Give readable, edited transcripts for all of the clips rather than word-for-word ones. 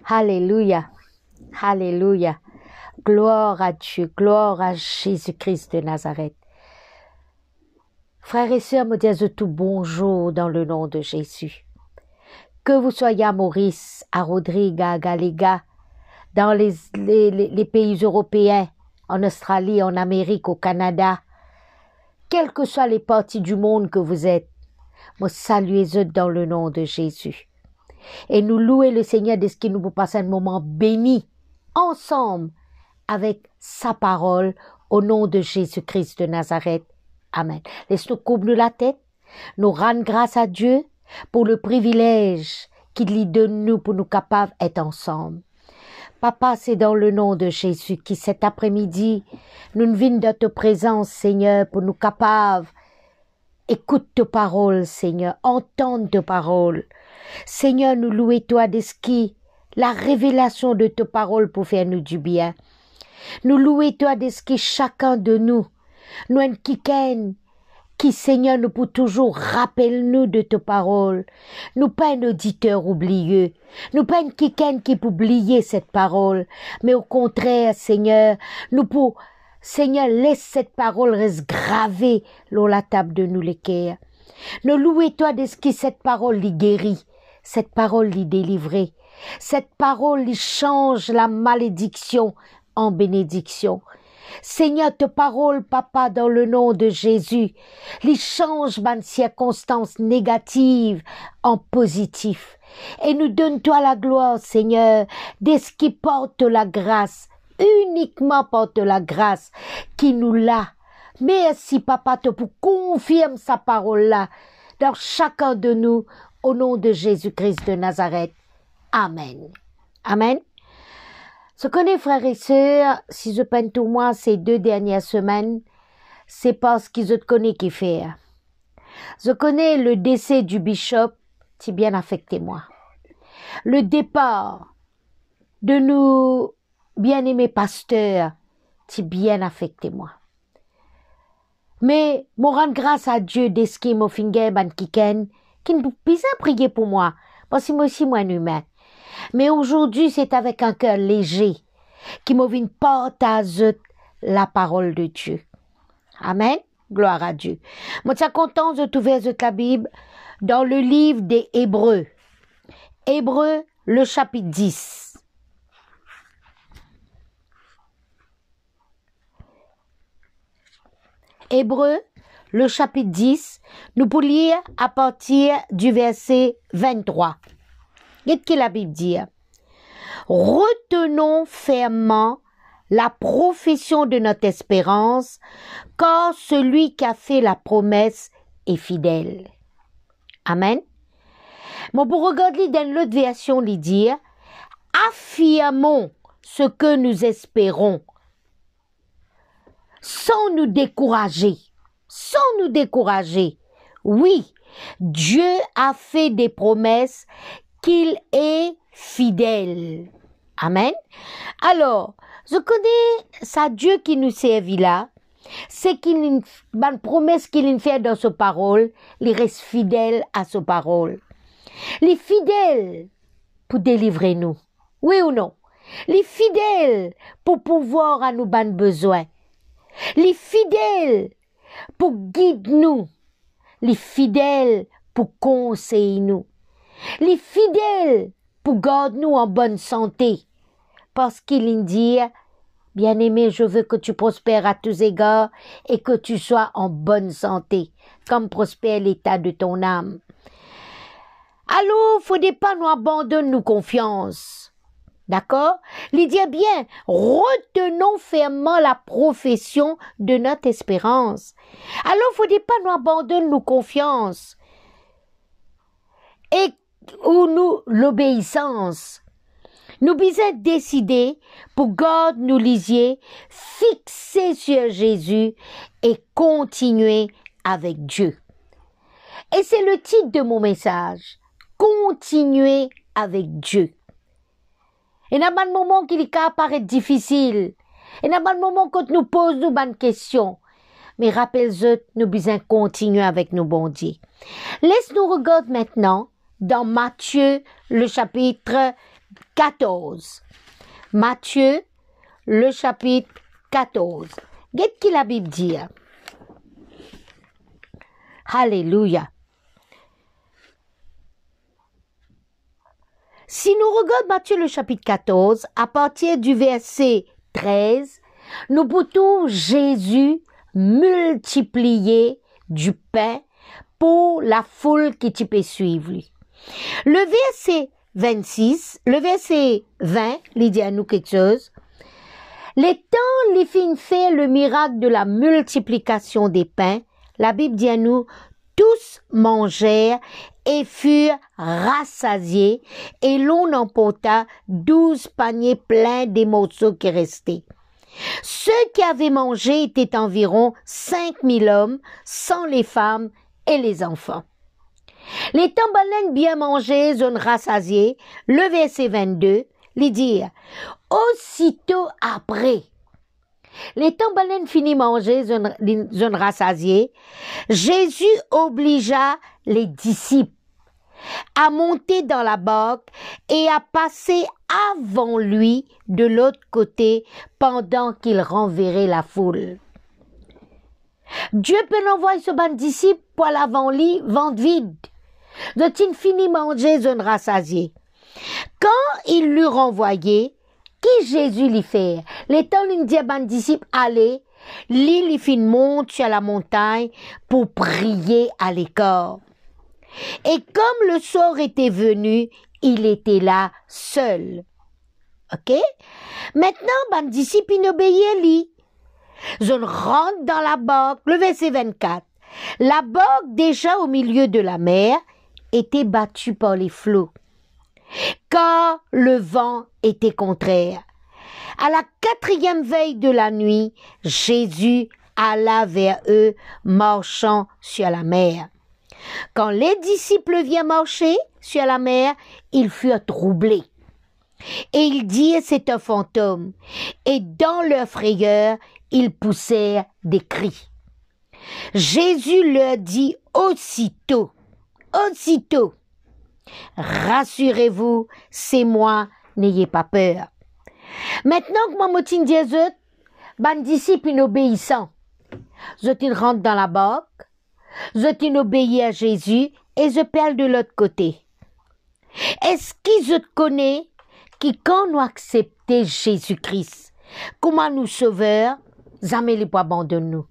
Alléluia. Alléluia. Gloire à Dieu. Gloire à Jésus-Christ de Nazareth. Frères et sœurs, me disent tout bonjour dans le nom de Jésus. Que vous soyez à Maurice, à Rodrigue, à Galega, dans les pays européens, en Australie, en Amérique, au Canada, quelles que soient les parties du monde que vous êtes, me saluez-eux dans le nom de Jésus. Et nous louer le Seigneur de ce qui nous peut passer un moment béni, ensemble, avec sa parole, au nom de Jésus-Christ de Nazareth. Amen. Laisse-nous couvrir la tête, nous rendre grâce à Dieu pour le privilège qu'il lui donne nous pour nous capables d'être ensemble. Papa, c'est dans le nom de Jésus qui cet après-midi, nous venons dans ta présence, Seigneur, pour nous capables. Écoute tes paroles, Seigneur, entendre tes paroles. Seigneur, nous louons toi de ce qui, la révélation de tes paroles pour faire nous du bien. Nous louons toi de ce qui chacun de nous un qui, Seigneur, nous pour toujours rappelle-nous de tes paroles. Nous pas un auditeur oublieux. Nous pas un qui peut oublier cette parole. Mais au contraire, Seigneur, nous pour, Seigneur, laisse cette parole reste gravée sur la table de nous les cœurs. Nous louons toi de ce qui cette parole l'y guérit. Cette parole l'y délivrer. Cette parole l'y change la malédiction en bénédiction. Seigneur, ta parole, Papa, dans le nom de Jésus, les change les circonstances négatives en positif. Et nous donne-toi la gloire, Seigneur, de ce qui porte la grâce, uniquement porte la grâce, qui nous l'a. Merci, Papa, pour confirmer sa parole-là dans chacun de nous, au nom de Jésus-Christ de Nazareth. Amen. Amen. Ce que les frères et sœurs, si je peine tout moi ces 2 dernières semaines, c'est parce qu'ils te connaissent qui fait. Je connais le décès du bishop, c'est bien affecté moi. Le départ de nous bien-aimés pasteurs, c'est bien affecté moi. Mais, moi rends grâce à Dieu de ce qui m'a fait ban kiken, qui ne peut pas prier pour moi, parce que moi aussi, moi, humain. Mais aujourd'hui, c'est avec un cœur léger qui m'a vu partager la parole de Dieu. Amen. Gloire à Dieu. Moi, je suis content de trouver la Bible dans le livre des Hébreux. Hébreux, le chapitre 10. Hébreux, le chapitre 10, nous pouvons lire à partir du verset 23. Qu'est-ce que la Bible dit? Retenons fermement la profession de notre espérance, car celui qui a fait la promesse est fidèle. Amen. Mon pour regarder dans l'autre version, il dit, affirmons ce que nous espérons, sans nous décourager. Sans nous décourager. Oui, Dieu a fait des promesses qu'il est fidèle. Amen. Alors, je connais ça Dieu qui nous servit là, c'est qu'il une promesse qu'il fait dans sa parole, il reste fidèle à sa parole. Il est fidèle pour délivrer nous. Oui ou non? Il est fidèle pour pouvoir à nous ban besoin. Il est fidèle pour guider nous. Il est fidèle pour conseiller nous. Il est fidèle pour garder nous en bonne santé. Parce qu'il dit, bien-aimé, je veux que tu prospères à tous égards et que tu sois en bonne santé, comme prospère l'état de ton âme. Alors, faudrait pas nous abandonner nos confiances. D'accord? Il dit bien, retenons fermement la profession de notre espérance. Alors, faudrait pas nous abandonner nos confiances. Et ou nous l'obéissance. Nous bisons décider pour garder nos lisiers fixés sur Jésus et continuer avec Dieu. Et c'est le titre de mon message. Continuer avec Dieu. Il y a un moment qui apparaît difficile. Il y a un moment quand nous posons nos questions. Mais rappelez-vous, nous bisons continuer avec nos bons dieux. Laisse-nous regarder maintenant dans Matthieu, le chapitre 14. Matthieu, le chapitre 14. Qu'est-ce que la Bible dit? Alléluia. Si nous regardons Matthieu, le chapitre 14, à partir du verset 13, nous pouvons Jésus multiplier du pain pour la foule qui peut suivre lui. Le verset 26, le verset 20, il dit à nous quelque chose. Les temps, les filles fait le miracle de la multiplication des pains. La Bible dit à nous, tous mangèrent et furent rassasiés, et l'on emporta 12 paniers pleins des morceaux qui restaient. Ceux qui avaient mangé étaient environ 5000 hommes, sans les femmes et les enfants. Les tambalènes bien mangés, zone rassasiés, le verset 22, les dire, aussitôt après, les tambalènes finis manger, zone rassasiés, Jésus obligea les disciples à monter dans la barque et à passer avant lui de l'autre côté pendant qu'il renverrait la foule. Dieu peut envoyer ce ban disciple pour l'avant lui, ventre vide. De tin fini manger, zone rassasié. Quand il l'eut renvoyé, qui Jésus l'y fait? Les temps lui dit ban disciple, allez, lui fin monte sur la montagne pour prier à l'écart. Et comme le soir était venu, il était là seul. Ok? Maintenant, ban disciple, il obéit lui. Je rentre dans la barque, le verset 24. La barque, déjà au milieu de la mer, était battue par les flots, car le vent était contraire. À la 4e veille de la nuit, Jésus alla vers eux, marchant sur la mer. Quand les disciples virent marcher sur la mer, ils furent troublés. Et ils dirent, c'est un fantôme. Et dans leur frayeur, ils poussèrent des cris. Jésus leur dit aussitôt, rassurez-vous, c'est moi, n'ayez pas peur. Maintenant que moi m'otine dit ban disciple inobéissant, je rentre dans la barque, je obéis à Jésus et je perds de l'autre côté. Est-ce qu'ils je connais qui quand nous acceptons Jésus-Christ comme nous sauveur, jamais les poids abandonnent nous.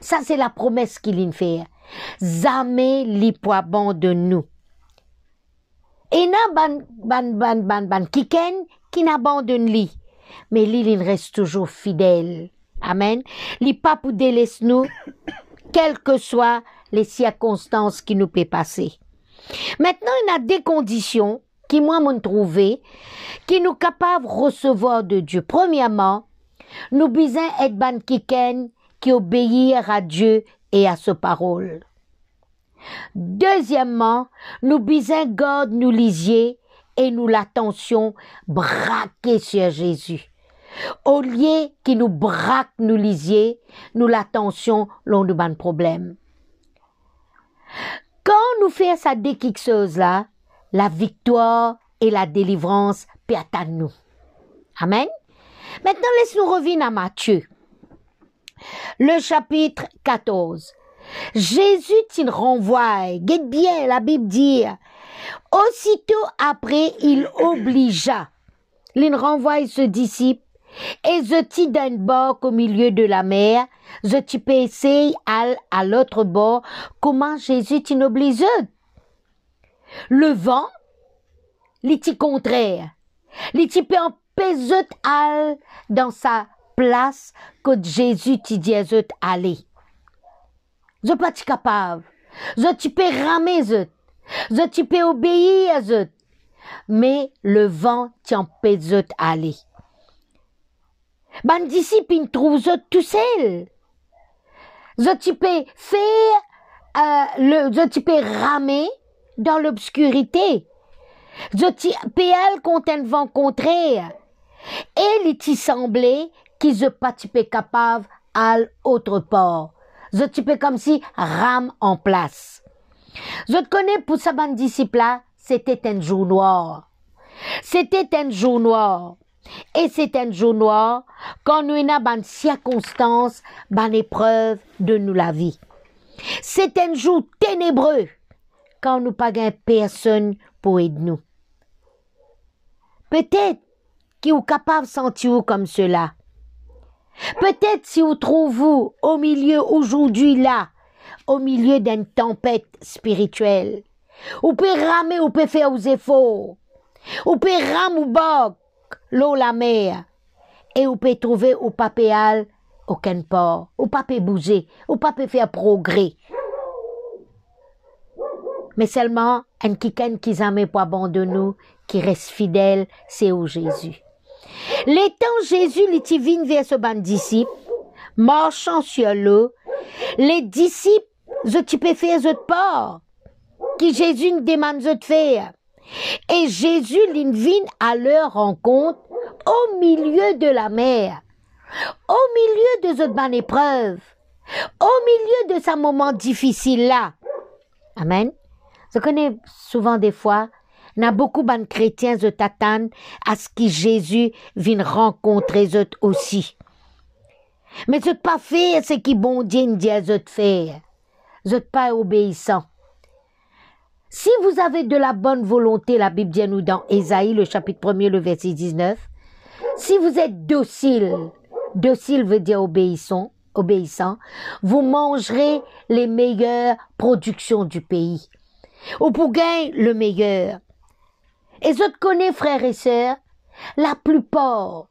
Ça c'est la promesse qu'il nous fait. Jamais les poids abandonnent nous. Et n'a ban kiken qui n'abandonne li, mais li il reste toujours fidèle. Amen. Li pas pour délaisser nous, quelles que soient les circonstances qui nous peut passer. Maintenant, il y a des conditions qui moi m'ont trouvé, qui nous capables de recevoir de Dieu. Premièrement, nous besoin être ban kiken qui obéir à Dieu et à sa parole. Deuxièmement, nous besoin garde nous lisier et nous l'attention braquer sur Jésus. Au lieu qui nous braque nous lisier, nous l'attention l'on nous ban problème. Quand nous faisons ça dès quelque chose là, la victoire et la délivrance peut attendre nous. Amen. Maintenant, laisse-nous revenir à Matthieu. Le chapitre 14. Jésus t'y renvoie. Guette bien, la Bible dit. Aussitôt après, il obligea. Il renvoie ce disciple. Et je t'y dans une barque au milieu de la mer. Je t'y peux essayer à l'autre bord. Comment Jésus t'y oblige? Le vent, l'iti contraire. L'iti peut empêcher al dans sa place que Jésus t'y dit aller. Je pas capable. Je peux ramer je peux obéir à eux. Mais le vent t'empêche aller. Ban disciple trouve tout seul. Je peux faire je peux ramer dans l'obscurité. Je peux aller contre un vent contraire. Et il t'y semblait qu'ils ne pas capable à autre part. Je peux comme si rame en place. Je te connais pour sa bande disciple là, c'était un jour noir. C'était un jour noir. Et c'est un jour noir quand nous avons une circonstance, une épreuve de nous la vie. C'est un jour ténébreux quand nous pas personne pour aider nous. Peut-être que vous capable de sentir comme cela. Peut-être si vous trouvez au milieu aujourd'hui là, au milieu d'une tempête spirituelle, vous pouvez ramer, vous pouvez faire aux efforts, vous pouvez ramer au bord, l'eau la mer, et vous pouvez trouver au papéal aucun port, vous pouvez bouger, vous pouvez faire progrès. Mais seulement un quelqu'un qui jamais pas abandonné nous, qui reste fidèle, c'est au Jésus. L'étant Jésus, il vient vers ce ban disciple, marchant sur l'eau, les disciples, tu peux faire ce part, qui Jésus nous demande de faire. Et Jésus, il vient à leur rencontre au milieu de la mer, au milieu de cette bonne épreuve, au milieu de ce moment difficile là. Amen. Je connais souvent des fois, il y a beaucoup de chrétiens qui t'attendent à ce que Jésus vienne rencontrer eux aussi. Mais ce pas faire ce qui bon Dieu dit à eux de faire. Vous n'êtes pas obéissant. Si vous avez de la bonne volonté, la Bible dit nous dans Ésaïe, le chapitre 1er, le verset 19, si vous êtes docile, docile veut dire obéissant, vous mangerez les meilleures productions du pays. Ou pour gagner le meilleur. Et je te connais, frères et sœurs, la plupart,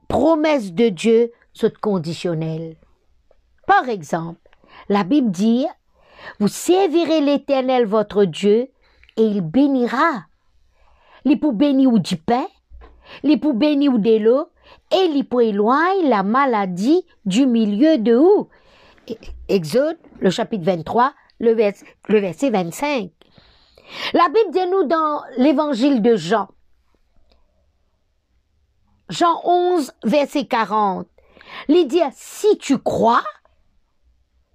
promesses de Dieu sont conditionnelles. Par exemple, la Bible dit, vous servirez l'Éternel votre Dieu et il bénira. Il pour bénir ou du pain, il pour bénir ou de l'eau, et il pour éloigner la maladie du milieu de où. Exode, le chapitre 23, le verset 25. La Bible dit nous dans l'évangile de Jean, Jean 11, verset 40, il dit, si tu crois,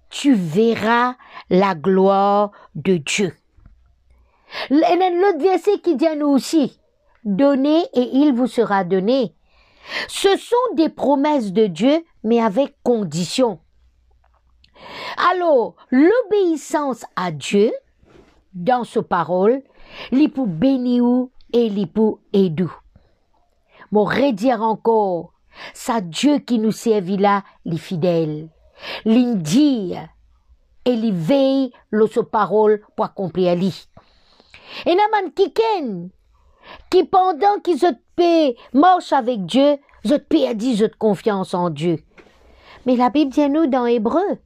tu verras la gloire de Dieu. L'autre verset qui dit à nous aussi, donnez et il vous sera donné. Ce sont des promesses de Dieu, mais avec condition. Alors, l'obéissance à Dieu, dans sa parole, li pour bénir et li pour aider. Mon redire encore, c'est Dieu qui nous servit là, les fidèles. L'indire et li veille sa parole pour accomplir li. Et naman qui pendant qu'ils se paient marche avec Dieu, je perdis je confiance en Dieu. Mais la Bible dit nous dans Hébreu,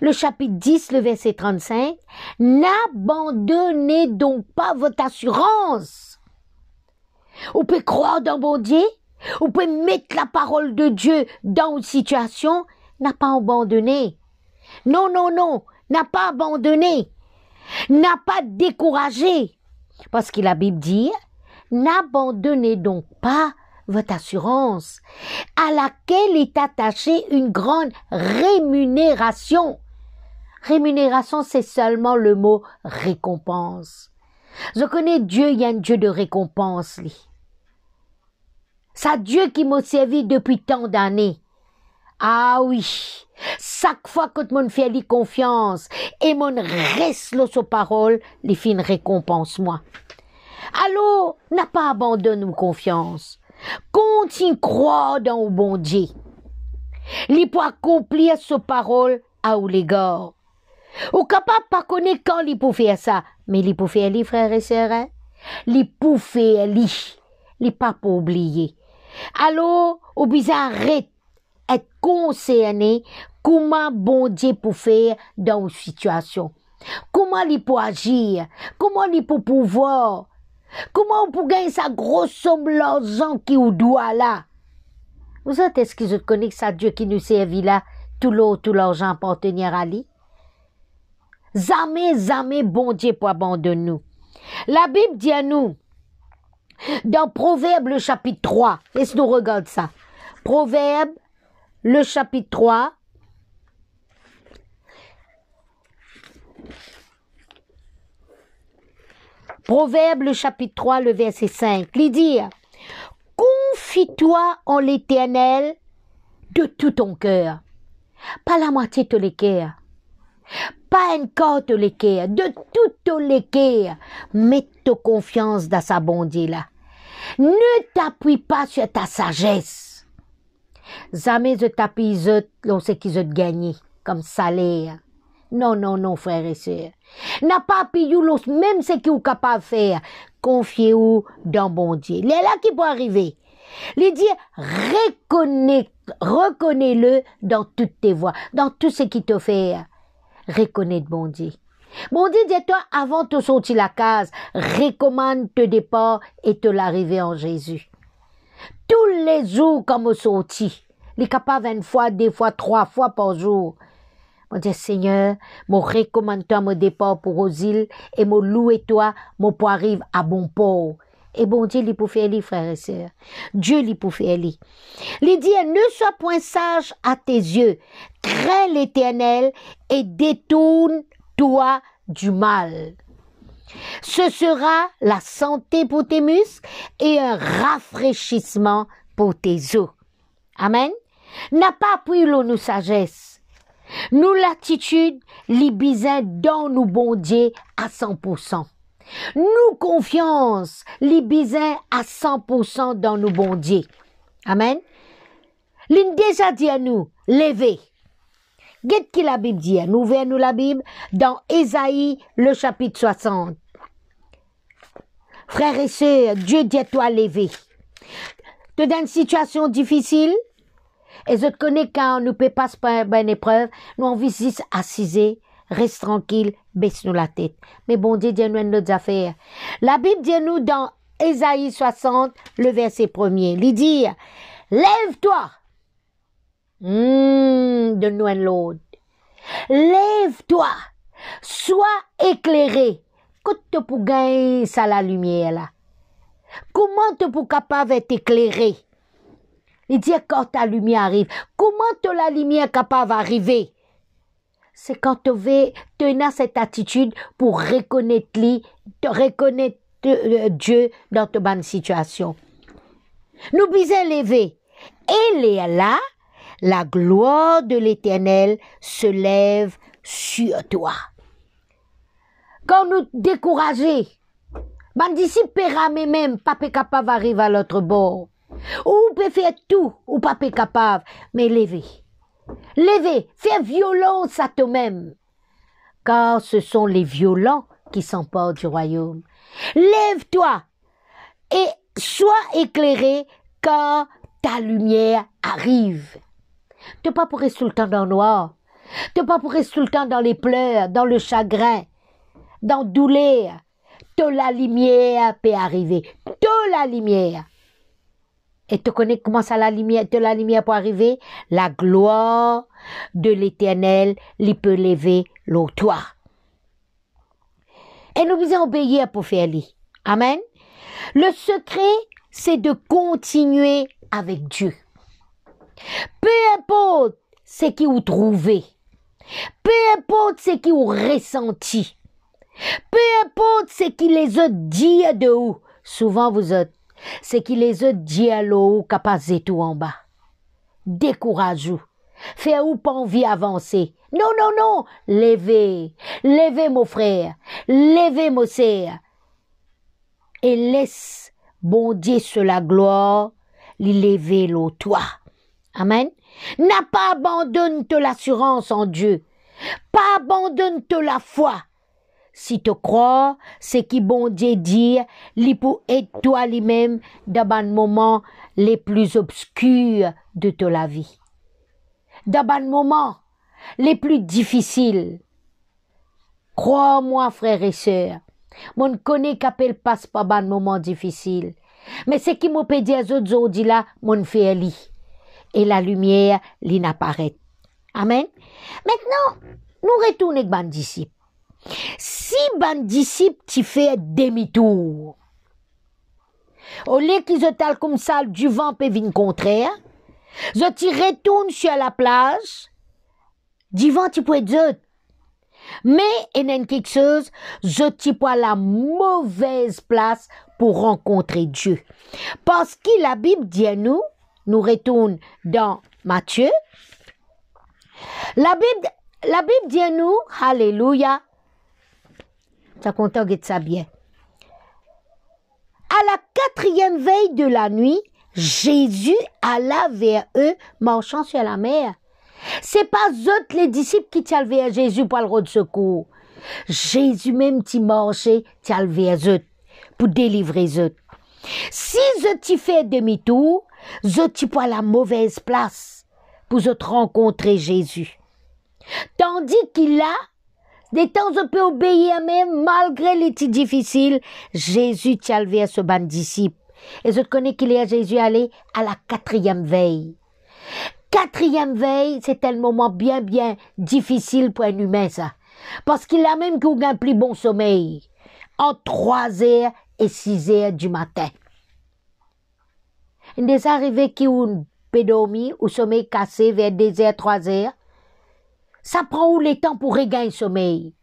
le chapitre 10, le verset 35, n'abandonnez donc pas votre assurance. Vous pouvez croire dans bon Dieu, vous pouvez mettre la parole de Dieu dans une situation, n'a pas abandonné. Non, n'a pas abandonné, n'a pas découragé. Parce que la Bible dit, n'abandonnez donc pas votre assurance, à laquelle est attachée une grande rémunération. Rémunération, c'est seulement le mot récompense. Je connais Dieu, il y a un Dieu de récompense. C'est Dieu qui m'a servi depuis tant d'années. Ah oui, chaque fois que mon fait lui confiance et mon reste sur parole, les fins récompense moi. Alors, n'a pas abandonné nos confiance. Continue croire dans le bon Dieu. Li pour accomplir sa parole à ou l'égard. Ou capable pas connaître quand li pour faire ça, mais li pour faire li frères et sœurs, hein? Li pour faire li pas pour oublier. Alors, ou bizarre être concerné comment bon Dieu pour faire dans une situation. Comment li pour agir, comment li pour pouvoir. Comment on peut gagner sa grosse somme l'argent qui ou doit là? Vous êtes est-ce que je connais que c'est Dieu qui nous servit là, tout l'argent appartenir à lui? Jamais bon Dieu pour abandonner nous. La Bible dit à nous, dans Proverbe le chapitre 3, laisse-nous regarder ça. Proverbe le chapitre 3, Proverbe, le chapitre 3, le verset 5, il dit, confie-toi en l'Éternel de tout ton cœur. Pas la moitié de les cœurs. Pas un quart de les cœurs. De tout les cœurs. Mets ta confiance dans sa bonté là. Ne t'appuie pas sur ta sagesse. Jamais je t'appuie sur ce qu'ils ont gagné comme salaire. Non, non, non, frères et sœurs. N'a pas appuyé même ce qu'ils sont capables de faire. Confiez-vous dans bon Dieu. Il est là qui peut arriver. Il dit, reconnais-le dans toutes tes voies, dans tout ce qui te fait. Reconnais bon Dieu. Bon Dieu, dis-toi, avant de sortir la case, recommande te départ et te l'arrivée en Jésus. Tous les jours comme sorti, il est capable 20 fois, 2 fois, 3 fois par jour. Mon Dieu Seigneur, mon recommande-toi mon départ pour aux îles et mon louer toi, mon pour arrive à bon port. Et bon Dieu, il peut faire les frères et sœurs. Dieu, il peut faire les. Il dit, ne sois point sage à tes yeux. Crains l'Éternel et détourne-toi du mal. Ce sera la santé pour tes muscles et un rafraîchissement pour tes os. Amen. N'a pas appris nous sagesse. Nous l'attitude, les bisins dans nous bon Dieu à 100%. Nous confiance, les bisins à 100% dans nous bon Dieu. Amen. L'in déjà dit à nous, levez. Qu'est-ce que la Bible dit? Nous ouvrons la Bible dans Ésaïe, le chapitre 60. Frères et sœurs, Dieu dit à toi, levez. Tu es dans une situation difficile, et je te connais quand nous ne passons pas une épreuve, nous on visite assisés, reste tranquille, baisse-nous la tête. Mais bon Dieu, dis-nous nos affaires. La Bible dit nous dans Ésaïe 60, le verset 1er, il dit, lève-toi. De nous l'autre. Lève-toi. Sois éclairé. Comment tu peux gagner ça la lumière là? Comment tu peux capable d'être éclairé? Il dit quand ta lumière arrive. Comment la lumière capable d'arriver? C'est quand tu as cette attitude pour reconnaître Dieu dans ta bonne situation. Nous bisons lever. Et là, la gloire de l'Éternel se lève sur toi. Quand nous décourageons, mon disciple même, pas capable d'arriver à l'autre bord. Ou peut faire tout, ou pas capable, mais levez. Levez, fais violence à toi-même. Car ce sont les violents qui s'emportent du royaume. Lève-toi et sois éclairé quand ta lumière arrive. Tu n'es pas pour rester tout le temps dans le noir. Tu n'es pas pour rester tout le temps dans les pleurs, dans le chagrin, dans le douleur. La lumière peut arriver. La lumière. Et tu connais comment ça la lumière peut arriver? La gloire de l'Éternel, il peut lever le toit. Et nous devons obéir pour faire lui. Amen. Le secret, c'est de continuer avec Dieu. Peu importe ce qui vous trouvez. Peu importe ce qui vous ressenti. Peu importe ce qui les a dit de vous. Souvent vous êtes. C'est qui les a dit à l'eau, capaz tout en bas. Découragez-vous. Faites-vous pas envie avancer. Non, non, non. Levez. Levez, mon frère. Levez, mon sœur. Et laisse, bon Dieu, sur la gloire, lever le toit. Amen. N'a pas abandonné l'assurance en Dieu. Pas abandonne la foi. Si tu crois, c'est qui bon Dieu dit, li pour être toi lui-même dans les moments les plus obscurs de ta vie. Dans les moments les plus difficiles. Crois-moi, frères et sœurs, mon connaît qu'appelle passe pas ban moment difficile. Mais ce qui m'a peut dire aux autres aujourd'hui là, mon fait li. Et la lumière, li n'apparaît. Amen. Maintenant, nous retournons avec ban disciples. Si ban disciple tu fais demi-tour, au lieu qu'ils se comme ça, du vent peut venir contraire, je tu retourne sur la plage, du vent tu peux dire, Mais, il y a quelque chose, je t'y pas la mauvaise place pour rencontrer Dieu. Parce que la Bible dit à nous retourne dans Matthieu, la Bible dit à nous, alléluia, ça content de ça bien. À la 4e veille de la nuit, Jésus alla vers eux, marchant sur la mer. C'est pas eux, les disciples, qui t'y vers Jésus pour le roi de secours. Jésus même t'y marchait, t'y vers eux, pour délivrer eux. Si eux t'y fait demi-tour, eux t'y pas la mauvaise place pour eux rencontrer Jésus. Tandis qu'il a, des temps on peut obéir même, malgré les temps difficiles, Jésus t'y vers ce ban disciple. Et je connais qu'il est à Jésus allé à la 4e veille. 4e veille, c'est un moment bien difficile pour un humain, ça. Parce qu'il a même qu'il a un plus bon sommeil. Entre 3h et 6h du matin. Il est arrivé qu'il ont dormi ou sommeil cassé vers 2h, 3h. Ça prend où les temps pour regagner le sommeil.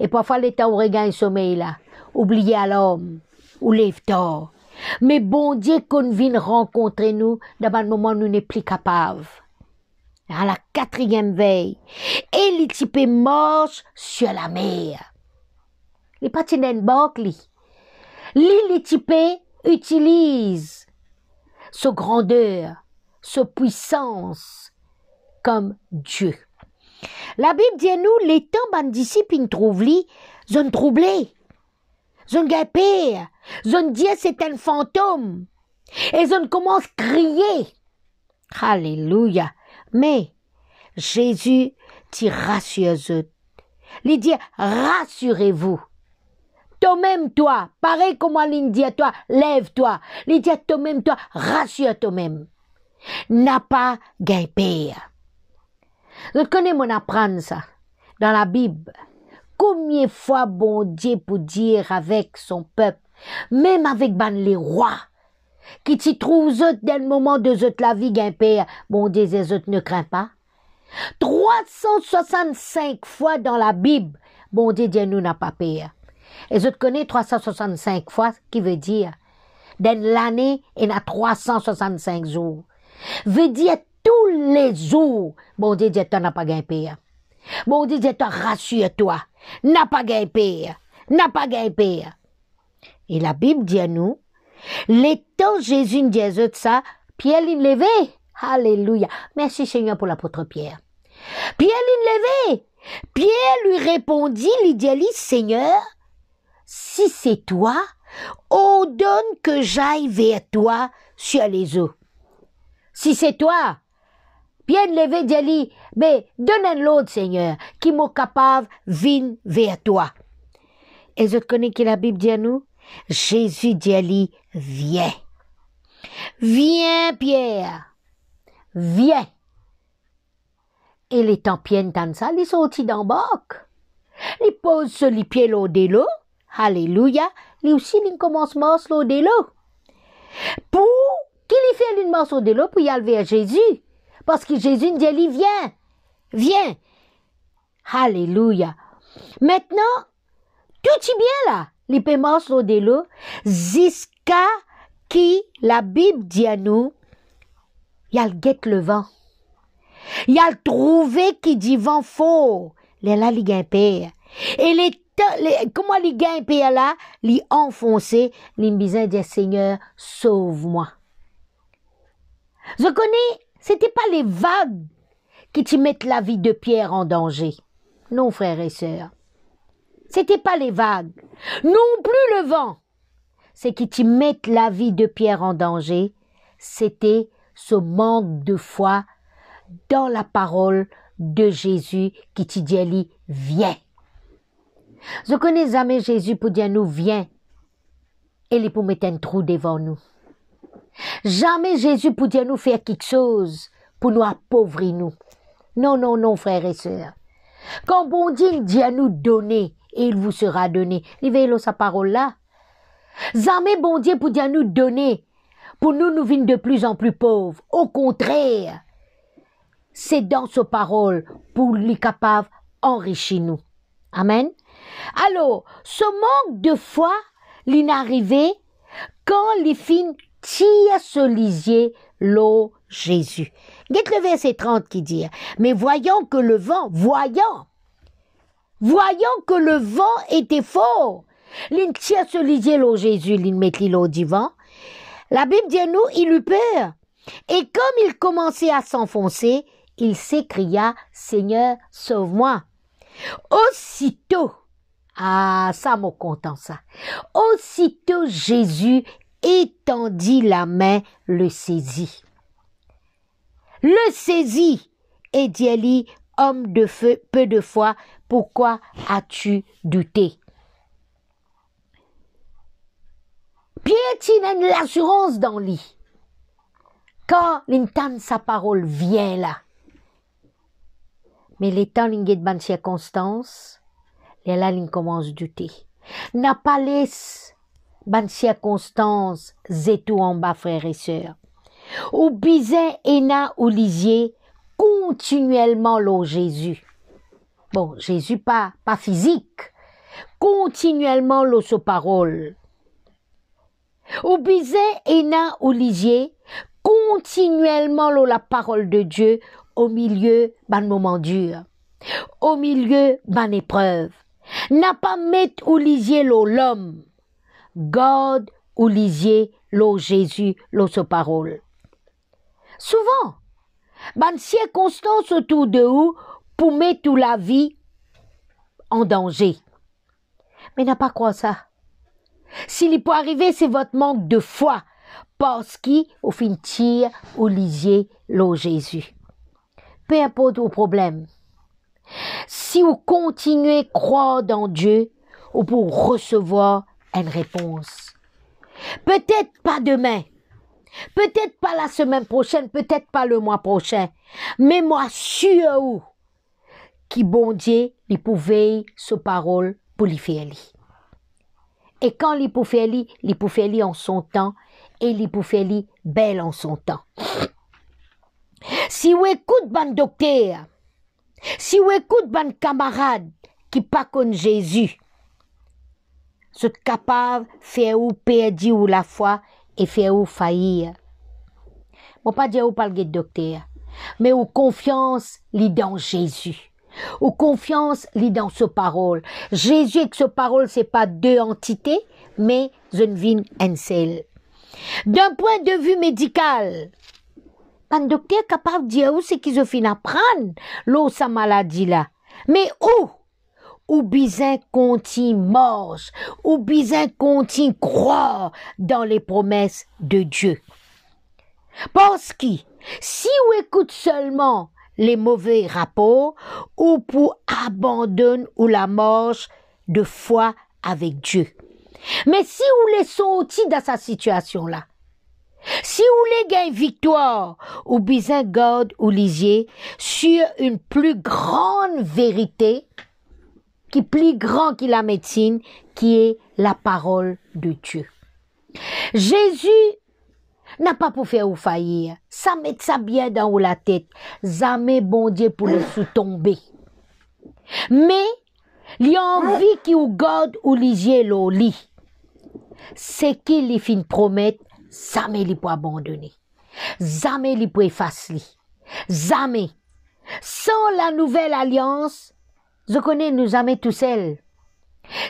Et parfois, les temps pour regagner le sommeil, là, oublier à l'homme, ou lève tard. Mais bon Dieu qu'on vienne rencontrer nous, dans un moment où nous n'est plus capables. À la 4e veille. Et les types marchent sur la mer. Les patinets barque, les types utilisent ce grandeur, ce puissance comme Dieu. La Bible dit à nous, les temps, ban disciples, ils trouvent zone troublée. Zone peur, zone dit c'est un fantôme. Et zone commence à crier. Alléluia. Mais Jésus t'y rassure eux. Il dit, rassurez-vous. Toi-même, toi, pareil comme il dit à toi, lève-toi. Il dit à toi-même, toi, rassure toi-même. N'a pas gain peur. Je connais mon apprendre ça dans la Bible. Combien de fois bon Dieu pour dire avec son peuple, même avec les rois, qui t'y trouvent eux dans le moment de la vie gain père, bon Dieu les autres ne craint pas. 365 fois dans la Bible, bon Dieu nous n'a pas peur. Et je connais 365 fois, qui veut dire, dans l'année, il y a 365 jours. Veut dire tous les jours, bon Dieu t'en n'a pas gain peur. Bon Dieu t'en rassure-toi, n'a pas gain peur, n'a pas gain peur. Et la Bible dit à nous, les temps Jésus dit à eux de ça, Pierre l'y levé. Alléluia. Merci Seigneur pour l'apôtre Pierre. Pierre l'y levé. Pierre lui répondit, il dit, Seigneur, si c'est toi, ordonne que j'aille vers toi sur les eaux. Si c'est toi, Pierre levé dit, mais donne l'autre Seigneur, qui m'est capable, vienne vers toi. Et je connais que la Bible dit à nous, Jésus dit, viens. Viens, Pierre. Viens. Et les temps Pierre entendent ça, ils sont sortis d'en barque. Ils posent sur les pieds l'eau de l'eau. Alléluia. Ils aussi, ils commencent à marcher l'eau de l'eau. Pour qu'il y fait une marche de l'eau pour y aller vers Jésus. Parce que Jésus dit, viens. Viens. Alléluia. Maintenant, tout est bien là. Les paiements sont de l'eau, jusqu'à qui la Bible dit à nous, il y a le guette le vent. Il y a le trouvé qui dit vent fort. Les là, les gains père. Et comment les gains père là, les enfoncer, les besoin dire Seigneur, sauve-moi. Je connais, c'était pas les vagues qui te mettent la vie de Pierre en danger. Non, frères et sœurs. C'était pas les vagues, non plus le vent. C'est qui te mettent la vie de Pierre en danger. C'était ce manque de foi dans la parole de Jésus qui te dit, viens. Je connais jamais Jésus pour dire nous, viens. Et il pour mettre un trou devant nous. Jamais Jésus pour dire nous faire quelque chose pour nous appauvrir nous. Non, non, non, frères et sœurs. Quand bon Dieu dit à nous donner, et il vous sera donné. Livez-le sa parole là. Jamais bon Dieu pour dire nous donner, pour nous venir de plus en plus pauvres. Au contraire, c'est dans sa parole pour les capables enrichir nous. Amen. Alors, ce manque de foi, l'inarrivé, quand les filles tirent ce lisier, l'eau Jésus. Guette le verset 30 qui dit, mais voyant que le vent était fort, l'in tire ce lisier, l'eau Jésus, l'in met l'eau du vent. La Bible dit nous, il eut peur. Et comme il commençait à s'enfoncer, il s'écria, Seigneur, sauve-moi. Aussitôt, ah, ça m'a content ça. Aussitôt Jésus étendit la main, le saisit. Le saisit et dit, homme de feu, peu de foi, pourquoi as-tu douté? Pierre tient l'assurance dans lui. Quand l'intend sa parole vient là. Mais les temps l'ingé de bonnes circonstances, et là l'in commence à douter. N'a pas laissé bonnes circonstances, zétou en bas frères et sœurs. Ou bizin ena ou lisier, continuellement l'eau Jésus. Bon, Jésus pas physique. Continuellement l'eau sa parole. Ou bizin ena ou lisier, continuellement l'eau la parole de Dieu au milieu d'un moment dur. Au milieu d'une épreuve. N'a pas mettre ou lisier l'homme. God ou lisier l'eau Jésus, l'eau sa parole. Souvent, ban circonstances autour de vous pour mettre la vie en danger. Mais n'a pas quoi ça. S'il peut arriver, c'est votre manque de foi, parce qu'au fin tire ou lisier l'eau Jésus. Peu importe vos problèmes. Si vous continuez à croire dans Dieu, vous pouvez recevoir une réponse. Peut-être pas demain. Peut-être pas la semaine prochaine, peut-être pas le mois prochain, mais moi sûr où qui bon Dieu il pouvait ce parole pour lui faire li. Et quand il pouvait li en son temps et il pouvait li belle en son temps. Si vous écoutez ban docteur, si vous écoutez ban camarade qui pas connaît Jésus, vous êtes capable de faire ou perdre ou la foi et faire ou faillir. Bon, pas dire ou pas le docteur, mais ou confiance li dans Jésus. Ou confiance li dans ce parole. Jésus et ce parole, c'est pas deux entités, mais une vie un seul. D'un point de vue médical, un docteur capable de dire où c'est qu'ils ont fini à prendre l'eau sa maladie là. Mais où? Ou bizin continue marche, ou bizin continue croire dans les promesses de Dieu. Parce que si vous écoutez seulement les mauvais rapports, ou pour abandonner ou la marche de foi avec Dieu. Mais si vous les sortir dans sa situation là, si vous voulez gagner victoire, ou bizin garde ou lisier sur une plus grande vérité, qui est plus grand que la médecine, qui est la parole de Dieu. Jésus n'a pas pour faire ou faillir. Ça met ça bien dans la tête. Jamais bon Dieu pour le sous-tomber. Mais, il y a envie qui ou garde ou lisier l'eau lit. C'est qu'il y fin promettre, jamais il peut abandonner. Jamais il peut effacer. Jamais. Sans la nouvelle alliance, je connais nous jamais tout seul.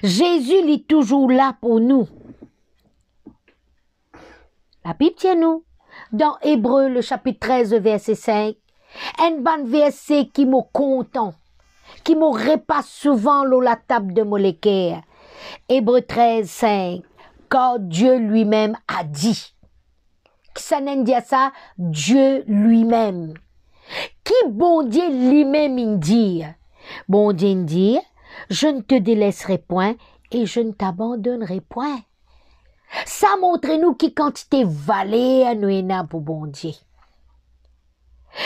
Jésus est toujours là pour nous. La Bible tient nous. Dans Hébreux, le chapitre 13, verset 5, un bon verset qui me content, qui me repasse souvent la table de mon lecteur. Hébreux 13, 5, car Dieu lui-même a dit. Qui ça n'en dit ça? Dieu lui-même. Qui bon Dieu lui-même il dit? Bon Dieu dit, je ne te délaisserai point et je ne t'abandonnerai point. Ça montre-nous qui quantité valait à nous pour bon Dieu.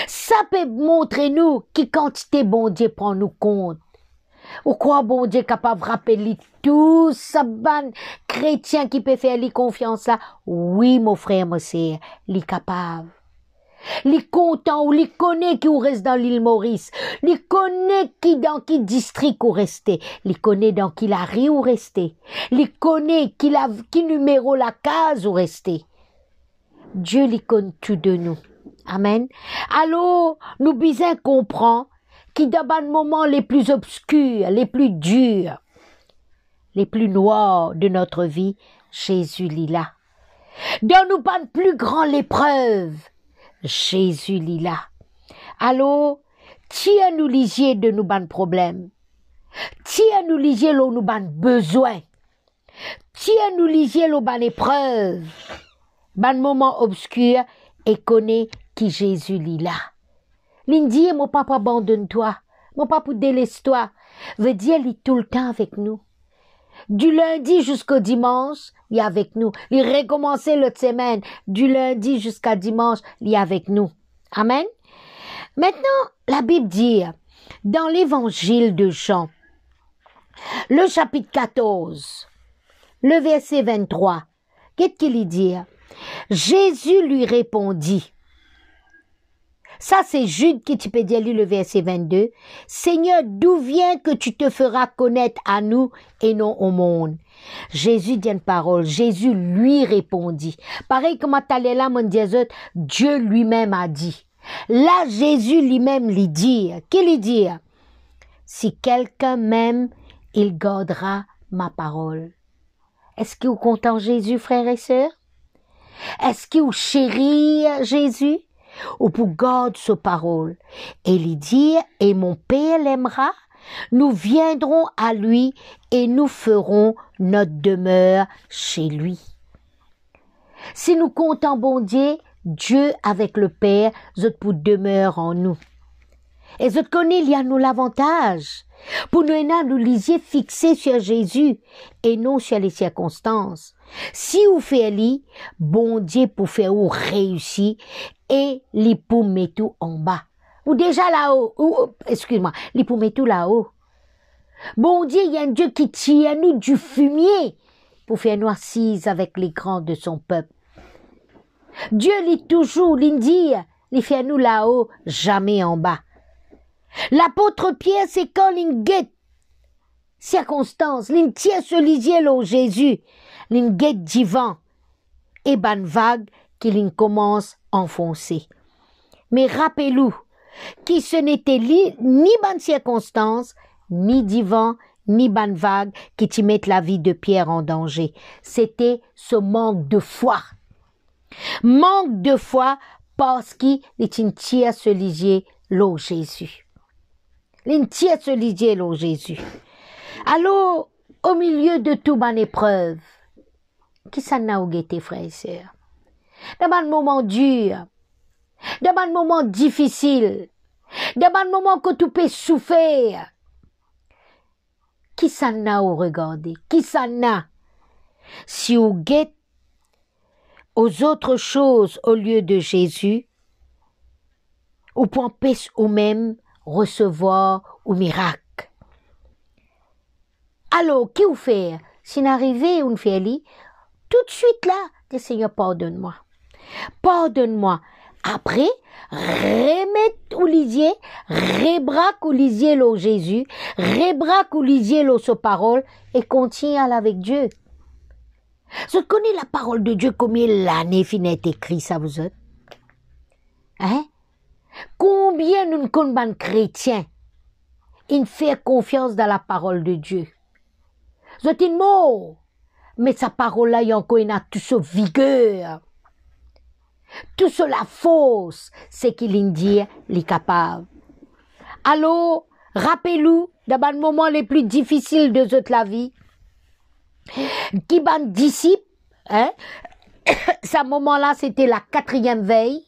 Ça peut montrer-nous qui quantité bon Dieu prend nous compte. Ou quoi bon Dieu capable de rappeler tout ça ban chrétien qui peut faire lui confiance là. Oui, mon frère, mon sœur, il est capable. Les content ou les connaît qui ou reste dans l'île Maurice. Les connaît qui dans qui district ou resté. Les connaît dans qui la rue ou resté. Les connaît qui numéro la case ou resté. Dieu les connaît tout de nous. Amen. Alors, nous besoin comprendre qui dans les moments les plus obscurs, les plus durs, les plus noirs de notre vie, Jésus est là. Dans nous pas plus grand l'épreuve, Jésus est là. Alors, tiens-nous lisier de nous ban problèmes. Tiens-nous lisier l'eau nous ban besoin. Tiens-nous lisier l'eau ban épreuve. Ban moment obscur et connaît qui Jésus est là. L'Indie, mon papa abandonne-toi. Mon papa délaisse-toi. Veut dire, il est tout le temps avec nous. Du lundi jusqu'au dimanche, il est avec nous. Il recommencer l'autre semaine. Du lundi jusqu'à dimanche, il est avec nous. Amen. Maintenant, la Bible dit, dans l'évangile de Jean, le chapitre 14, le verset 23, qu'est-ce qu'il dit? Jésus lui répondit. Ça, c'est Jude qui te peut dire le verset 22. Seigneur, d'où vient que tu te feras connaître à nous et non au monde? Jésus dit une parole. Jésus lui répondit. Pareil comme t'allais là, mon Dieu, Dieu lui-même a dit. Là, Jésus lui-même lui dit. Qu'il lui dit? Si quelqu'un m'aime, il gardera ma parole. Est-ce qu'il est content Jésus, frères et sœurs? Est-ce qu'il chérit Jésus? Ou pour garder sa parole. Et il dit, et mon Père l'aimera, nous viendrons à lui et nous ferons notre demeure chez lui. Si nous comptons bon Dieu, Dieu avec le Père, zot pour demeure en nous. Et zot connaît, il y a nous l'avantage. Pour nous lisiez fixés sur Jésus et non sur les circonstances. Si vous faites li, bon Dieu pour faire ou réussir et li pour mettre tout en bas. Ou déjà là-haut, excuse-moi, li pour mettre tout là-haut. Bon Dieu, il y a un Dieu qui tire à nous du fumier pour faire nous assises avec les grands de son peuple. Dieu lit toujours, l'Indie, il fait nous là-haut, jamais en bas. L'apôtre Pierre, c'est quand l'in guette circonstance, l'in tient ce lisier là Jésus, l'in guette divan, et ban vague qui l'in commence à enfoncer. Mais rappelez-vous, qui ce n'était ni ban circonstance, ni divan, ni ban vague qui t'y mettent la vie de Pierre en danger. C'était ce manque de foi. Manque de foi parce qu'il tient ce lisier là Jésus. L'intien se lisier l'eau Jésus. Alors, au milieu de toute bonne épreuve, qui s'en a ou guetté, frères et sœurs? Dans un moment dur, dans un moment difficile, dans un moment que tu peux souffrir, qui s'en a ou regarder? Qui s'en a? Si vous guettez aux autres choses au lieu de Jésus, ou pour empêcher ou même recevoir au miracle. Alors, qui vous fait? Si n'arrivez ou ne fait li, tout de suite là, dis Seigneur, pardonne-moi. Pardonne-moi. Après, remettre au lisier, rebraque au lisier l'eau Jésus, rebraque au lisier l'eau sa parole, et continue à aller avec Dieu. Je connais la parole de Dieu, combien l'année finit écrit, ça vous autres? Hein? Combien nous ne connaissons chrétiens, ils font confiance dans la parole de Dieu. C'est une mot, mais sa parole là, il y a encore tout ce vigueur. Tout cela fausse, c'est qu'il dit, il est capable. Alors, rappelez-vous, dans les moments les plus difficiles de toute la vie, qui ban disciples, hein, ce moment-là, c'était la 4e veille,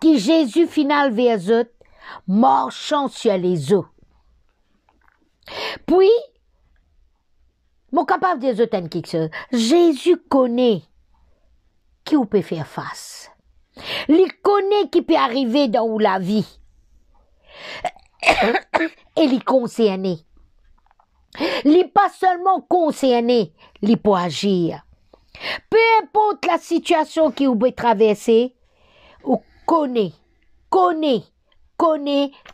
qui Jésus final vers eux, marchant sur les eaux. Puis, mon capable de dire quelque chose, Jésus connaît qui vous peut faire face. Il connaît qui peut arriver dans la vie. Et il concerné. Il pas seulement concerné, il peut agir. Peu importe la situation qui vous peut traverser, ou connaît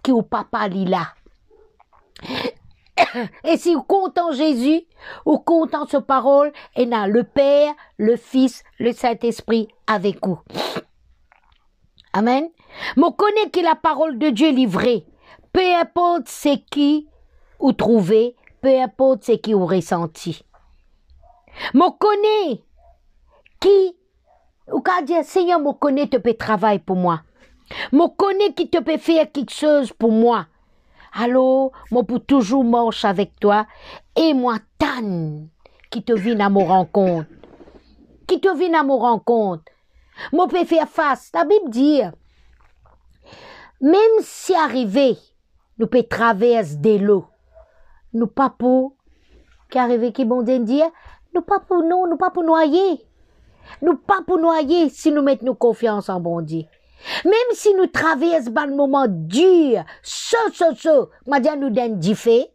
qui ou papa li là. Et si vous comptez en Jésus, vous comptez en sa parole, et là, le Père, le Fils, le Saint-Esprit avec vous. Amen. Moi, connais que la parole de Dieu est livrée. Peu importe ce qui vous trouvez, peu importe ce qui vous ressenti. Moi, connais qui, ou quand dire, Seigneur, moi, connais te peut travailler pour moi. Moi, connais qui te peut faire quelque chose pour moi. Alors, moi, pour toujours marcher avec toi, et moi, Tan, qui te vient à mon rencontre. Qui te vient à mon rencontre. Moi, peux faire face. La Bible dit, même si arrivé, nous peut traverser des lots. Nous pas pour, qui arrivé, qui bon dire, nous pas pour, non, nous pas pour noyer. Nous pas pour noyer si nous mettons nos confiance en bon Dieu. Même si nous traversons un moment dur, m'a dit nous donne du fait,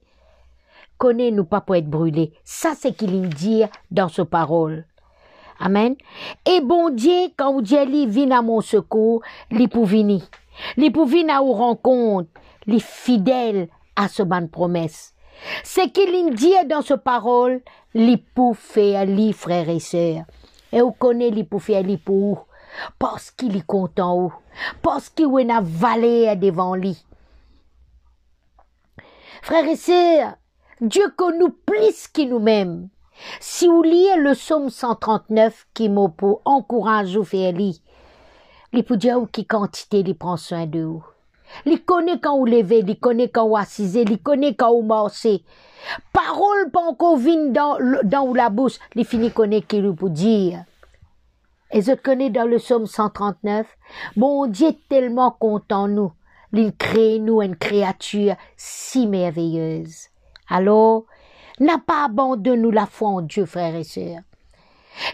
connais-nous pas pour être brûlés. Ça, c'est qu'il dit dans sa parole. Amen. Et bon Dieu, quand Dieu vient à mon secours, il pour venir. Il pour venir à aux rencontres, il fidèle à ce bonne promesse. C'est qu'il dit dans sa parole, il pour faire les frères et sœurs. Et vous connaissez il pour faire les pour parce qu'il est content, parce qu'il est une vallée devant lui. Frères et sœurs, Dieu connaît nous plus qu'il nous-mêmes. Si vous lisez le psaume 139 qui m'a pour encourager vous faire lire, il peut dire qui quantité il prend soin de vous. Il connaît quand vous levez, il connaît quand vous assisez, il connaît quand vous marchez. Parole pas encore vient dans la bouche, il finit connaît qu'il peut dire. Et je connais dans le psaume 139, bon Dieu est tellement content nous, il crée nous une créature si merveilleuse. Alors, n'a pas abandonné la foi en Dieu, frères et sœurs.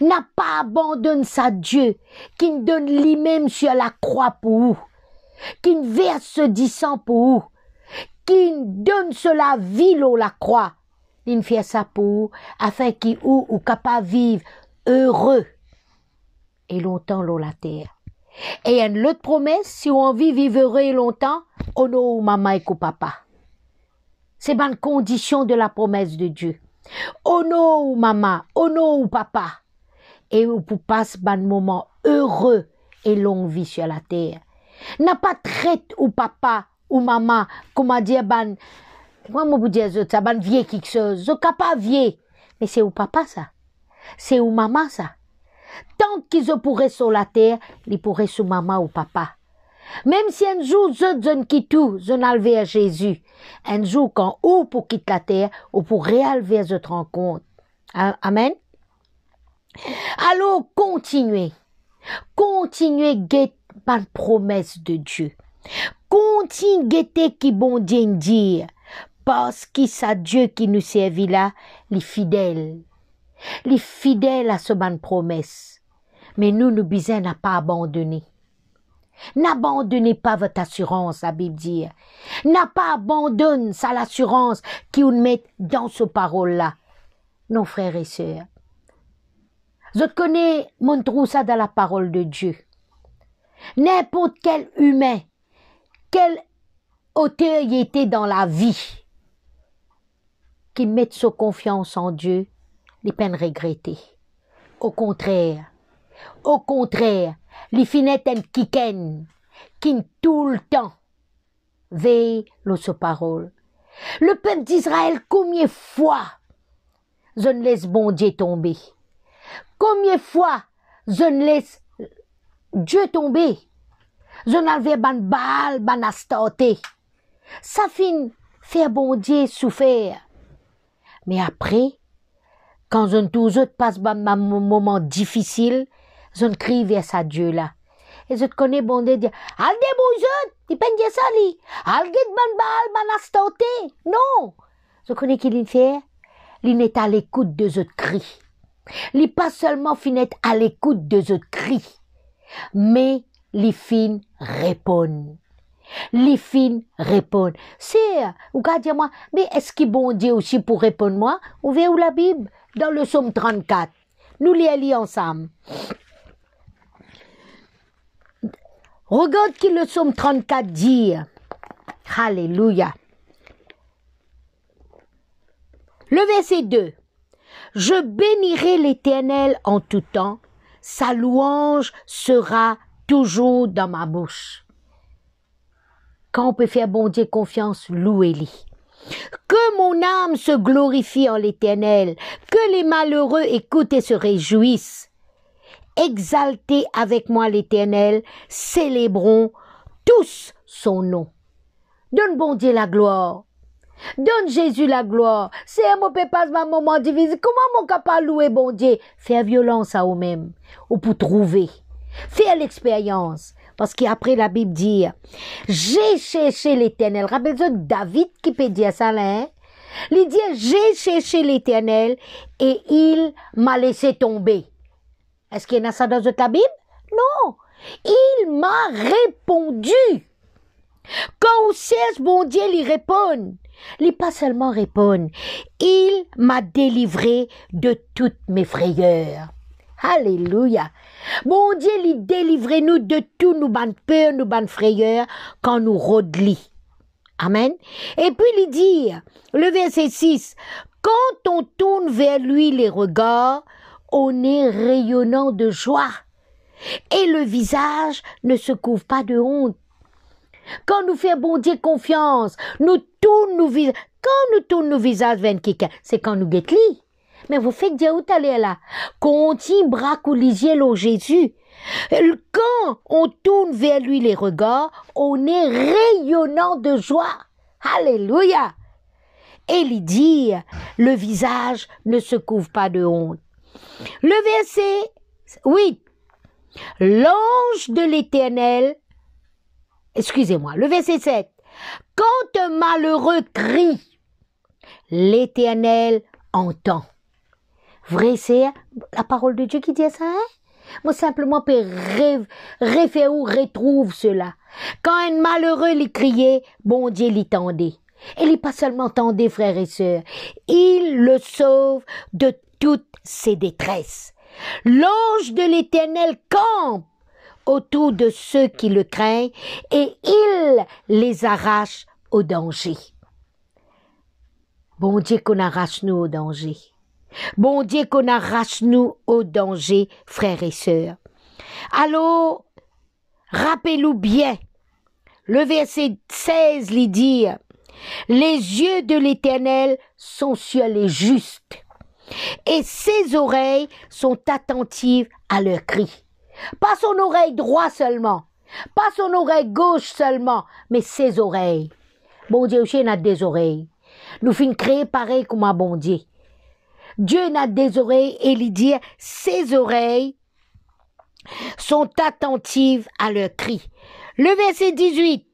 N'a pas abandonné ça Dieu, qui nous donne lui-même sur la croix pour vous, qui nous verse ce sang pour vous, qui nous donne cela vie la croix. Il fait ça pour vous, afin qu'il ou capable de vivre heureux et longtemps la terre. Et une autre promesse, si on vit vivre heureux et longtemps, on a maman et papa. C'est une condition de la promesse de Dieu. Ono ou maman, ono ou papa. Et vous passer un moment heureux et longue vie sur la terre. N'a pas traite ou papa ou maman, comment dire, comment vous dire ça, vieux quelque chose, je capable vieux. Mais c'est ou papa ça. C'est ou maman ça. Tant qu'ils pourraient sur la terre, ils pourraient sur maman ou papa. Même si un jour, je quitte tout, je n'ai vers Jésus. Un jour, quand ou pour quitter la terre, ou pour réaliser votre rencontre. Amen. Alors, continuez. Continuez guetter par promesse de Dieu. Continuez guetter qui bon Dieu dire. Parce que c'est Dieu qui nous servit là, les fidèles. Les fidèles à ce bonne promesse. Mais nous besoin n'a pas abandonné. N'abandonnez pas votre assurance, la Bible dit. N'a pas abandonné ça l'assurance qui vous met dans ce parole-là. Non, frères et sœurs. Je connais, montre ça dans la parole de Dieu. N'importe quel humain, quel auteur y était dans la vie, qui met sa confiance en Dieu, les peines regrettées. Au contraire, les finettes en kiken, qui tout le temps veille sa parole. Le peuple d'Israël, combien de fois je ne laisse bon Dieu tomber? Combien de fois je ne laisse Dieu tomber? Je n'avais ban bal, ban astorté. Ça finit faire bon Dieu souffrir. Mais après, quand je toujours passe un moment difficile, je ne crie vers ça Dieu là. Et je connais bon Dieu dire, al débouille, il peut dire ça li. Al get ban bal, ban astorté. Non. Je connais qu'il fait. Il n'est à l'écoute de ce cri. Il n'est pas seulement finet à l'écoute de ce cri, mais les fins répondent. Les fins répondent. C'est, vous allez dire moi, mais est-ce qu'il bon Dieu aussi pour répondre moi? Vous verrez où la Bible? Dans le psaume 34. Nous les lisons ensemble. Regarde qui le psaume 34 dit. Alléluia. Le verset 2. Je bénirai l'Éternel en tout temps. Sa louange sera toujours dans ma bouche. Quand on peut faire bon Dieu confiance, louez-le. Que mon âme se glorifie en l'Éternel, que les malheureux écoutent et se réjouissent. Exaltez avec moi l'Éternel, célébrons tous son nom. Donne bon Dieu la gloire. Donne Jésus la gloire. C'est un mot pas un moment difficile. Comment mon capable louer bon Dieu? Faire violence à vous-même. Ou pour trouver. Faire l'expérience. Parce qu'après la Bible dit, j'ai cherché l'Éternel. Rappelez-vous David qui peut dire ça là, hein? Il dit, j'ai cherché l'Éternel et il m'a laissé tomber. Est-ce qu'il y a ça dans la Bible? Non. Il m'a répondu. Quand on cherche, bon Dieu, il répond. Il pas seulement répond. Il m'a délivré de toutes mes frayeurs. Alléluia. Bon Dieu, il délivre nous de tout nous ban peur, nous ban frayeurs quand nous rodli. Amen. Et puis il dit, le verset 6, quand on tourne vers lui les regards, on est rayonnant de joie et le visage ne se couvre pas de honte. Quand nous faisons bon Dieu confiance, nous tournons nos visages. Quand nous tournons nos visages vers quelqu'un, c'est quand nous guettons. Mais vous faites dire où t'allez là? Quand on tient bras coulisier l'eau Jésus. Quand on tourne vers lui les regards, on est rayonnant de joie. Alléluia. Et il dit, le visage ne se couvre pas de honte. Le verset 8. L'ange de l'Éternel, excusez-moi, le verset 7. Quand un malheureux crie, l'Éternel entend. Vrai, c'est la parole de Dieu qui dit ça, hein? Moi, simplement, peux référer ou retrouve cela. Quand un malheureux lui criait, bon Dieu l'y tendait. Et il pas seulement tendait, frères et sœurs. Il le sauve de toutes ses détresses. L'ange de l'Éternel campe autour de ceux qui le craignent et il les arrache au danger. Bon Dieu qu'on arrache nous au danger. Bon Dieu qu'on arrache nous au danger, frères et sœurs. Alors, rappelez-vous bien, le verset 16 lui dit, les yeux de l'Éternel sont sur les justes et ses oreilles sont attentives à leurs cris. Pas son oreille droite seulement, pas son oreille gauche seulement, mais ses oreilles. Bon Dieu, aussi, il a des oreilles. Nous finissons créer pareil comme un bon Dieu. Dieu n'a des oreilles et il dit, ses oreilles sont attentives à leurs cris. Le verset 18,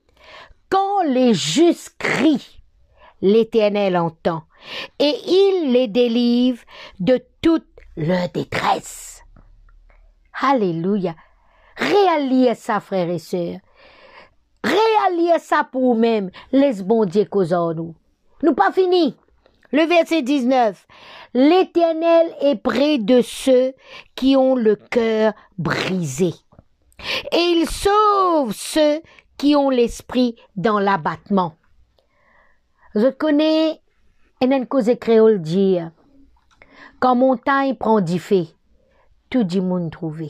quand les justes crient, l'Éternel entend et il les délivre de toute leur détresse. Alléluia. Réalisez ça, frères et sœurs. Réalisez ça pour vous-même. Laisse bon Dieu causer en nous. Nous pas fini. Le verset 19. L'Éternel est près de ceux qui ont le cœur brisé. Et il sauve ceux qui ont l'esprit dans l'abattement. Je connais une cause créole dire, quand montagne prend du feu, tout le monde trouve.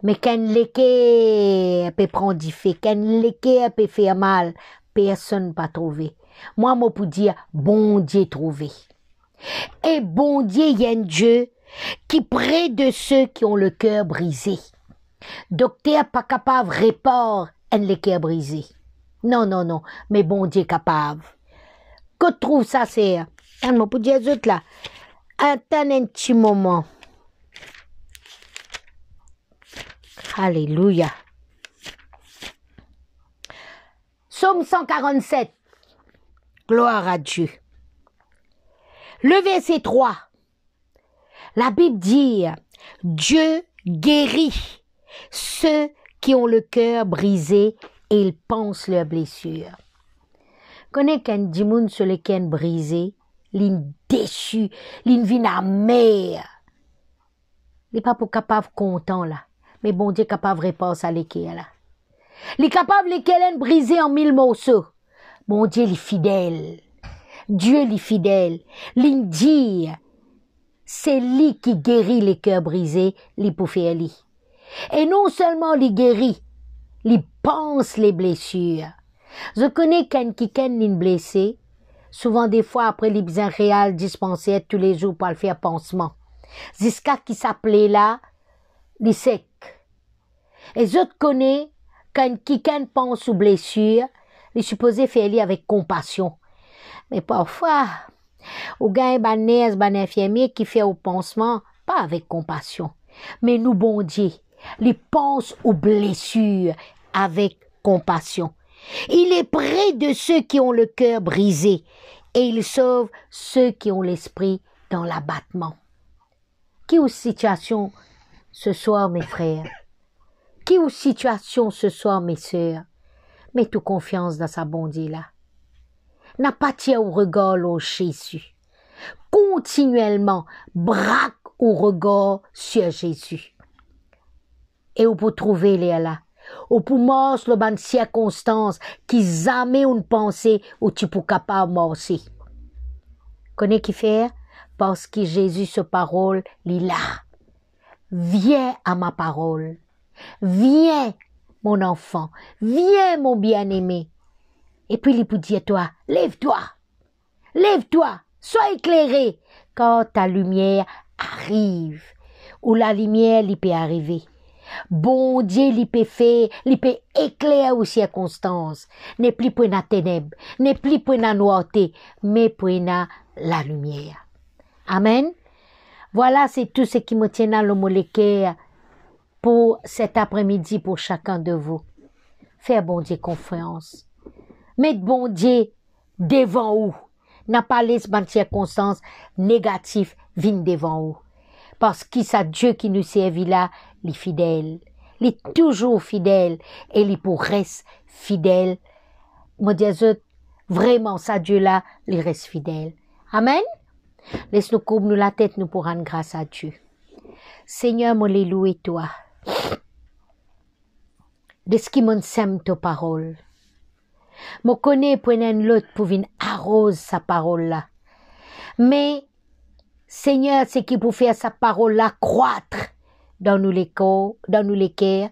Mais quand l'équerre peut prendre du feu, quand l'équerre peut faire mal, personne pas trouvé. Moi, moi, pour dire, bon Dieu trouvé. Et bon Dieu, il y a un Dieu qui près de ceux qui ont le cœur brisé. Docteur pas capable de réparer un cœur brisé. Non, non, non, mais bon Dieu capable. Que trouve ça, c'est, moi, pour dire autres là, attends un petit moment. Alléluia. Psaume 147. Gloire à Dieu. Le verset 3. La Bible dit, Dieu guérit ceux qui ont le cœur brisé et ils pensent leurs blessures. Connais qu'un dimoun sur le cœur brisé, l'in déchu, l'in vin à mer. Il n'est pas pour capable content là. Mais bon Dieu capable réponse à l'équerre là. Il est capable l'équerre briser en 1000 morceaux. Bon Dieu il est fidèle. Dieu il est fidèle. Il dit, c'est lui qui guérit les cœurs brisés, lui pour faire lui. Et non seulement il guérit, il pense les blessures. Je connais quelqu'un qui est blessé, souvent des fois après les besoins réels dispensés tous les jours pour le faire pansement. Jusqu'à qui s'appelait là, les sec. Et je connais quand quelqu'un pense aux blessures, il est supposé faire lui avec compassion. Mais parfois, ou gagne ban infirmier qui fait au pansement, pas avec compassion. Mais nous, bon Dieu, il pense aux blessures avec compassion. Il est près de ceux qui ont le cœur brisé et il sauve ceux qui ont l'esprit dans l'abattement. Qui ou situation ce soir, mes frères? Qui ou situation ce soir, mes sœurs? Mets toute confiance dans sa bonté là. N'a pas tiré au regard au Jésus. Continuellement, braque au regard sur Jésus. Et on peut trouver les là. Ou pour marcher le ban circonstances qui jamais une pensée où tu peux capable marcher. Connais qui faire? Parce que Jésus se parole, il là. Viens à ma parole. Viens, mon enfant. Viens, mon bien-aimé. Et puis, il peut dire toi, lève-toi. Lève-toi. Sois éclairé. Quand ta lumière arrive. Ou la lumière, il peut arriver. Bon Dieu, il peut faire, il peut éclairer aux circonstances. N'est plus pour la ténèbre, n'est plus pour la noirté, mais pour la lumière. Amen. Voilà, c'est tout ce qui me tient dans le molécule pour cet après-midi pour chacun de vous. Faire bon Dieu confiance. Mettre bon Dieu devant vous. N'a pas laissé les circonstances négatives venir devant vous. Parce que c'est Dieu qui nous servit là, il est fidèle. Il est toujours fidèle et il pour reste fidèle. Moi, dis vraiment, ça Dieu là, il reste fidèle. Amen. Laisse-nous couvrir nous la tête, nous pour rendre grâce à Dieu. Seigneur, moi, les louer toi. De ce qui m'en sème ta parole. Moi, connais pour l'autre pour venir arrose sa parole là. Mais, Seigneur, c'est qui pour faire sa parole là croître dans nous les cœurs,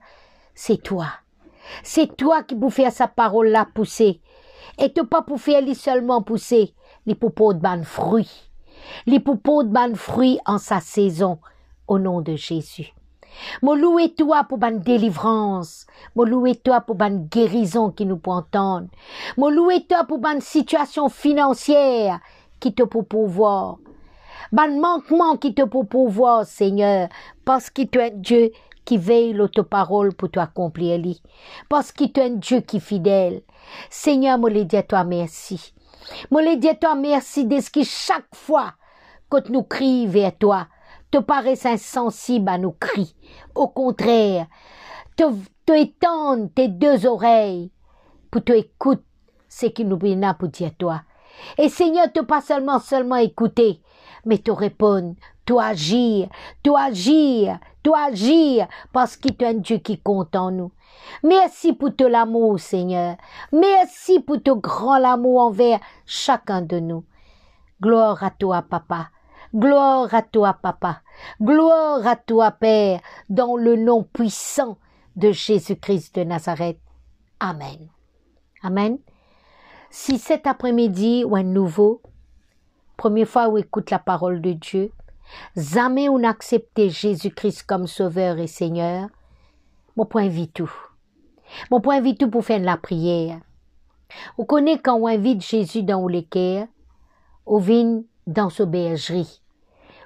c'est toi. C'est toi qui pour faire sa parole là pousser. Et tu pas pour faire lui seulement pousser, les pour de ban fruits. Les pour de ban fruits en sa saison, au nom de Jésus. Moi louer toi pour ban délivrance. Moi louer toi pour ban guérison qui nous peut entendre. Moi louer toi pour ban situation financière qui te peut pouvoir. Ban manquement qui te peut pouvoir, Seigneur, parce que tu es Dieu qui veille l'autoparole pour t'accomplir. Parce que tu es un Dieu qui est fidèle. Seigneur, moi le dis à toi merci. Moi le dis à toi merci de ce que chaque fois que nous crions vers toi, te paraît insensible à nos cris. Au contraire, te étendre tes deux oreilles pour te écouter ce qui nous vient pour dire à toi. Et Seigneur, te pas seulement écouter, mais te répondre, toi agir, parce que tu es un Dieu qui compte en nous. Merci pour ton amour, Seigneur. Merci pour ton grand amour envers chacun de nous. Gloire à toi, Papa. Gloire à toi, Papa. Gloire à toi, Père, dans le nom puissant de Jésus-Christ de Nazareth. Amen. Amen. Si cet après-midi ou un nouveau, première fois où écoute la parole de Dieu, jamais on accepté Jésus-Christ comme Sauveur et Seigneur, mon point invite tout. Mon point invite tout pour faire la prière. On connaît quand on invite Jésus dans les cœurs, on vient dans sa bergerie,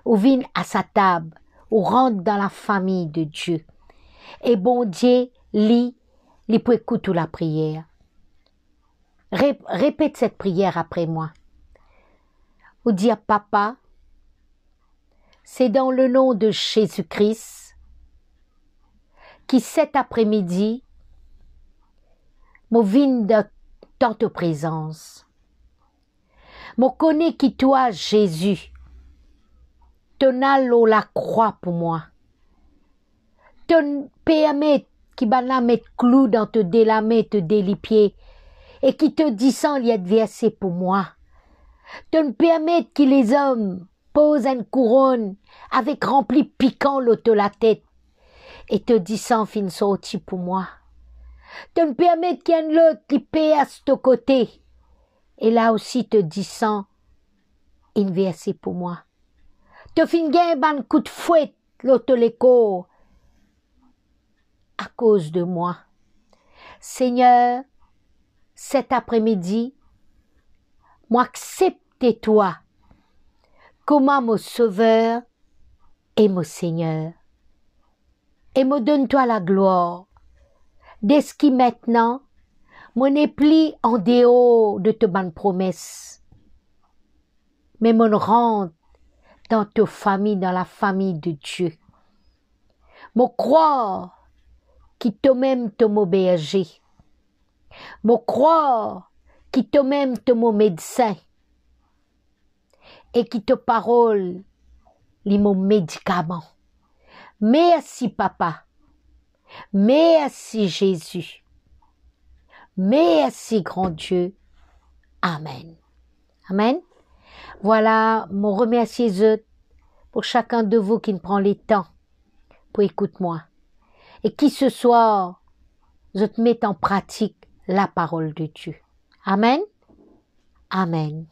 on vient à sa table, on rentre dans la famille de Dieu. Et bon Dieu, il peut écouter la prière. Répète cette prière après moi. Ou dire, Papa, c'est dans le nom de Jésus-Christ qui cet après-midi me vient dans ta présence. Me connais qui toi, Jésus, ton allo la croix pour moi. Ton permet qui va mettre clou dans te délamé, te délipier, et qui te dit sans y être versé pour moi. Ton permet que les hommes posent une couronne avec rempli piquant l'auto la tête, et te dit sans fin sorti pour moi. Ton permet qu'il y ait l'autre qui paie à ce côté, et là aussi te dit sans inversé pour moi. Te fin gain ban coup de fouet l'auto l'écho à cause de moi. Seigneur, cet après-midi, moi accepte toi comme mon sauveur et mon Seigneur. Et me donne-toi la gloire. Dès ce qui maintenant, mon épli en dehors de te bonnes promesses. Mais mon rentre dans ta famille, dans la famille de Dieu. Mon croire qui toi-même te m'auberger. Mon croire qui toi-même te mon médecin. Et qui te parole li mon médicament. Merci papa. Merci Jésus. Merci grand Dieu. Amen. Amen. Voilà, mon remercier pour chacun de vous qui me prend le temps pour écouter moi. Et qui ce soir, je te mette en pratique la parole de Dieu. Amen. Amen.